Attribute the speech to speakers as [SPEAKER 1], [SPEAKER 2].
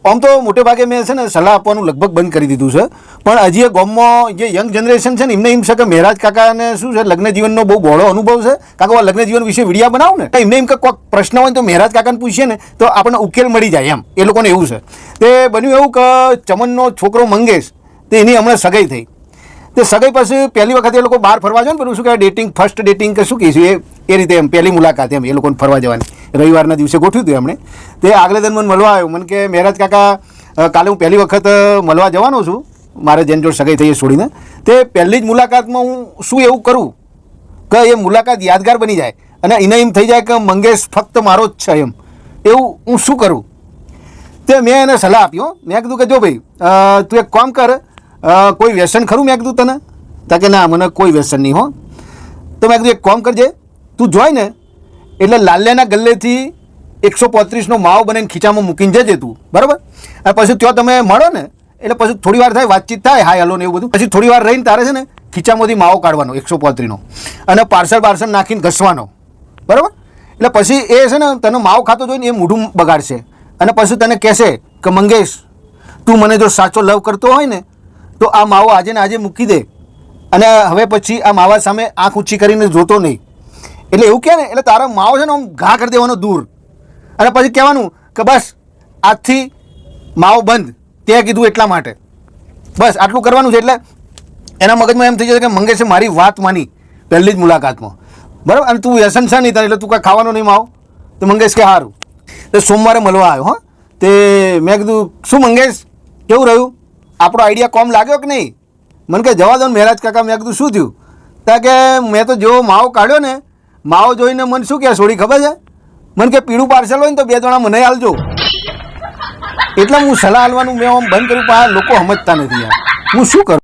[SPEAKER 1] આમ તો મોટે ભાગે મેં છે ને સલાહ આપવાનું લગભગ બંધ કરી દીધું છે, પણ હજી એ ગામમાં જે યંગ જનરેશન છે ને એમને એમ છે કે મહેરાજ કાકાને શું છે લગ્ન જીવનનો બહુ બહોળો અનુભવ છે, કાકા લગ્ન જીવન વિશે વિડીયો બનાવું ને એમને એમ કે કોઈક પ્રશ્ન હોય તો મહેરાજ કાકાને પૂછીએ ને તો આપણને ઉકેલ મળી જાય એમ, એ લોકોને એવું છે. તે બન્યું એવું કે ચમનનો છોકરો મંગેશ તે એની હમણાં સગાઈ થઈ. તે સગાઈ પછી પહેલી વખત એ લોકો બહાર ફરવા જાય ને પેલું શું કહેવાય ડેટિંગ, ફર્સ્ટ ડેટિંગ કે શું કહીશું એ રીતે એમ પહેલી મુલાકાત એમ એ લોકોને ફરવા જવાની રવિવારના દિવસે ગોઠવ્યું હતું એમણે. તે આગલે દિન મને મળવા આવ્યો, મને કે મહેરાજ કાકા કાલે હું પહેલી વખત મળવા જવાનો છું, મારે જેન જોડ સગાઈ થઈ એ છોડીને. તે પહેલી જ મુલાકાતમાં હું શું એવું કરું કે એ મુલાકાત યાદગાર બની જાય અને એને એમ થઈ જાય કે મંગેશ ફક્ત મારો જ છે એમ, એવું હું શું કરું? તે મેં એને સલાહ આપી. મેં કીધું કે જો ભાઈ તું એક કામ કર, કોઈ વ્યસન ખરું? મેં કીધું તને? તા કે ના મને કોઈ વ્યસન નહીં હો. તો મેં કીધું એક કામ કરજે, તું જોઈ ને એટલે લાલ્યાના ગલ્લેથી 135નો માવો બનાવીને ખીચામાં મૂકીને જજે તું, બરાબર? અને પછી ત્યાં તમે મળો ને એટલે પછી થોડી વાર થાય, વાતચીત થાય, હાય હલો ને એવું બધું. પછી થોડી વાર રહીને તારે છે ને ખીચામાંથી માવો કાઢવાનો 135નો અને પાર્સલ નાખીને ઘસવાનો, બરાબર? એટલે પછી એ છે ને તને માવો ખાતો જોઈને એ મોઢું બગાડશે અને પછી તને કહેશે કે મંગેશ તું મને જો સાચો લવ કરતો હોય ને તો આ માવો આજે ને આજે મૂકી દે અને હવે પછી આ માવા સામે આંખ ઊંચી કરીને જોતો નહીં. એટલે એવું કહે ને એટલે તારો માવો છે ને આમ ઘા કરી દેવાનો દૂર અને પછી કહેવાનું કે બસ આજથી માવો બંધ, તે કીધું એટલા માટે, બસ આટલું કરવાનું છે. એટલે એના મગજમાં એમ થઈ જશે કે મંગેશે મારી વાત માની પહેલી જ મુલાકાતમાં, બરાબર? અને તું વ્યસન છે નહીં તારે એટલે તું કાંઈ ખાવાનો નહીં માવો. તો મંગેશ કે સારું. તો સોમવારે મળવા આવ્યો. હા, તે મેં કીધું શું મંગેશ કેવું રહ્યું, આપણો આઈડિયા કોમ લાગ્યો કે નહીં? મને કે જવા દો ને મહેરાજ કાકા. મેં કીધું શું થયું? તા કે મેં તો જેવો માવો કાઢ્યો ને, માવો જોઈને મને શું કહે છોડી ખબર છે? મને કે પીળું પાર્સલ હોય ને તો 2 જણા મને હાલજો. એટલે હું સલાહ હાલવાનું મેં આમ બંધ કર્યું, પણ આ લોકો સમજતા નથી યાર, હું શું કરું?